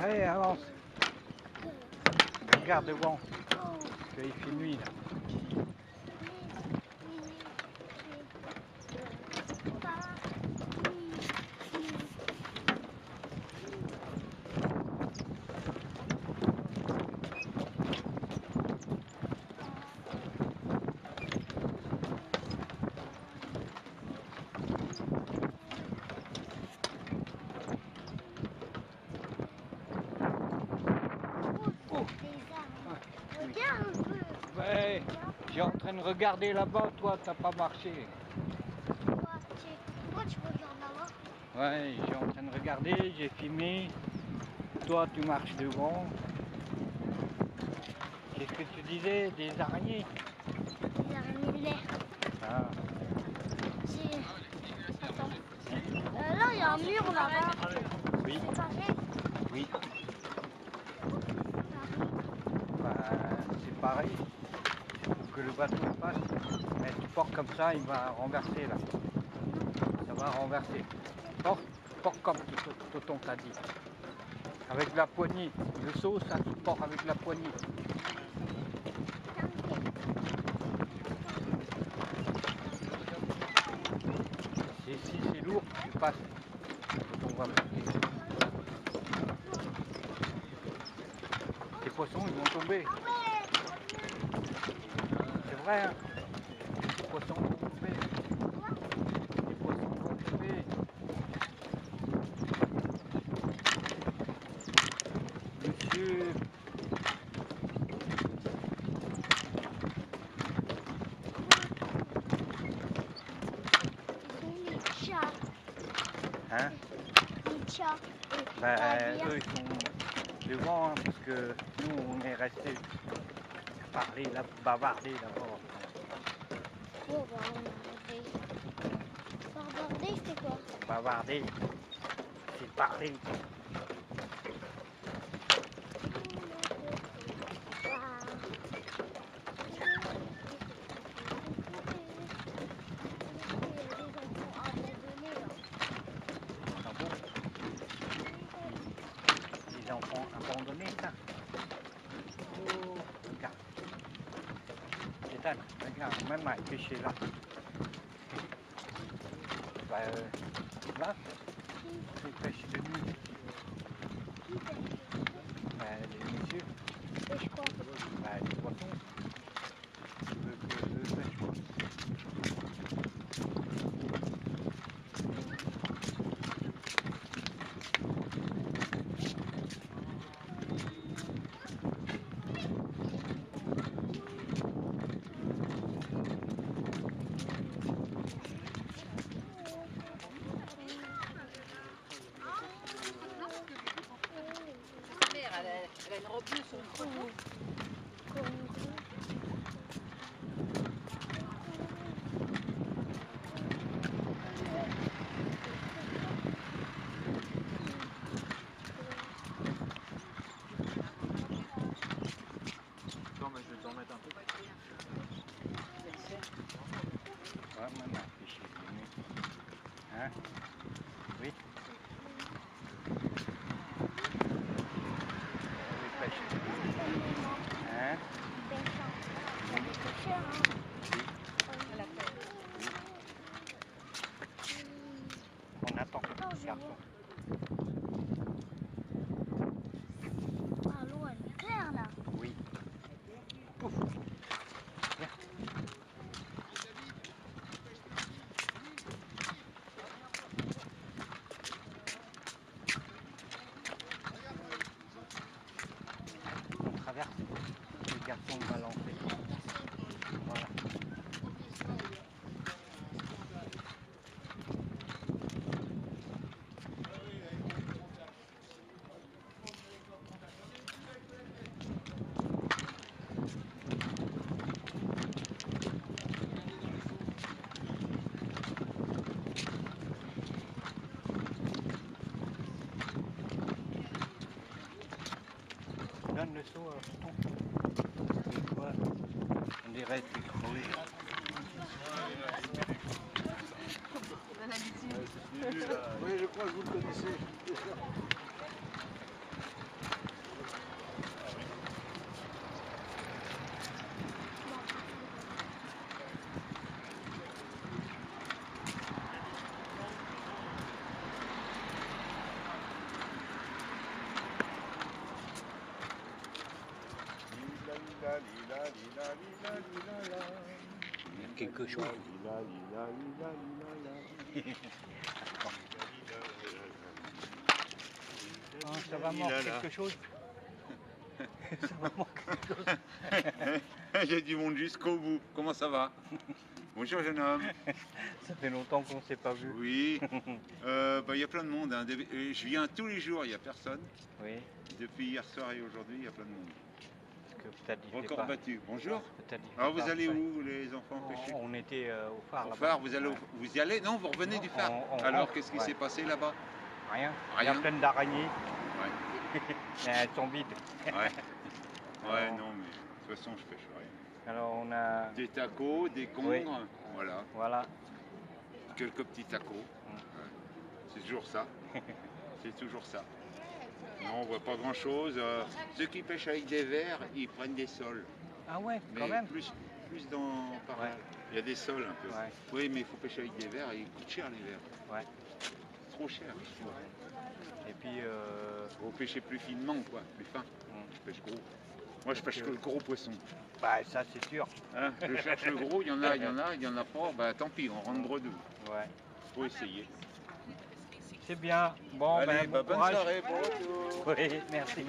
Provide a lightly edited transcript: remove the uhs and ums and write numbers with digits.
Allez, avance. Regarde devant. Parce qu'il fait nuit là. Ouais, j'ai en train de regarder là-bas, toi t'as pas marché. Pourquoi tu regardes là-bas? Ouais, j'ai en train de regarder, j'ai filmé. Toi tu marches devant. Qu'est-ce que tu disais? Des araignées? Des araignées de l'air. Ah. Attends. Là il y a un mur là-bas. Oui. C'est pareil. Oui. Bah, c'est pareil. Pour que le bateau passe. Mais tu portes comme ça, il va renverser là. Ça va renverser. Porte comme Tonton t'a dit. Avec la poignée. Le seau, ça tu portes avec la poignée. Et si c'est lourd, tu passes. On va marquer. Les poissons, ils vont tomber. C'est vrai, hein? Les poissons vont tomber. Les poissons vont tomber. Monsieur. Les chats. Hein? Les chats. Bah, eux, ils sont devant, hein, parce que nous, on est restés parler, là, bavarder d'abord. Bon, bah, on a arrêté. Bavarder, c'est quoi? Bavarder, c'est parler. Ah bon? Les enfants abandonnés, ça? Oh, regarde. Ethan, regarde, même à pêcher là. Bah, là, c'est pêche de nuit. Bah, les messieurs. Pêche quoi? Bah, les poissons. Tu veux que je pêche quoi? Elle a une robe bleue sur une photo. Non mais je vais t'en mettre un peu. Ouais, même à pêcher de nuit. Hein? Oui? Oui, pêche de nuit. Hein? On attend, garçon. Ah, l'eau, elle est claire là. Oui. Pouf. Viens. On traverse. Le garçon va lancer. Voilà. Donne le seau à tonton. C'est quoi? On dirait que c'est crevé. Oui, je crois que vous le connaissez. Il y a quelque chose. Ah, ça va manquer quelque chose. Ça va manquer quelque chose. J'ai du monde jusqu'au bout. Comment ça va? Bonjour jeune homme. Ça fait longtemps qu'on ne s'est pas vu. Oui. Il y a plein de monde. Hein. Je viens tous les jours, il n'y a personne. Oui. Depuis hier soir et aujourd'hui, il y a plein de monde. Parce que peut-être il fait Record pas. battu. Bonjour. Peut-être il fait Alors vous pas allez frais. où les enfants pêcher? On était au phare Au là-bas. phare, vous allez, Ouais. vous y allez? Non, vous revenez Non, du phare. on Alors rentre, qu'est-ce qui ouais. s'est passé là-bas? Rien. Il y Rien. a plein d'araignées. Ouais. Elles sont vides. Ouais. Ouais, Alors- non, mais de toute façon, je pêche rien. Alors on a. Des tacos, des congres, Oui. voilà. Voilà. Quelques petits tacos. Ouais. C'est toujours ça. C'est toujours ça. Non, on voit pas grand chose. Ceux qui pêchent avec des verres, ils prennent des sols. Ah ouais, Mais quand même. plus dans par Ouais. là. Il y a des sols un peu. Ouais. Oui, mais il faut pêcher avec des verres et ils coûtent cher les verres. Ouais. Trop cher, je trouve. Et puis. Faut pêcher plus finement, quoi, plus fin. Je pêche gros. Moi, je pêche que le gros poisson. Bah ça c'est sûr. Hein, je cherche le gros, il y en a pas. Bah tant pis, on rentre bredou. Ouais. Faut essayer. C'est bien. Bon, Allez, ben, bon bonne courage. soirée, bon retour. Oui, merci.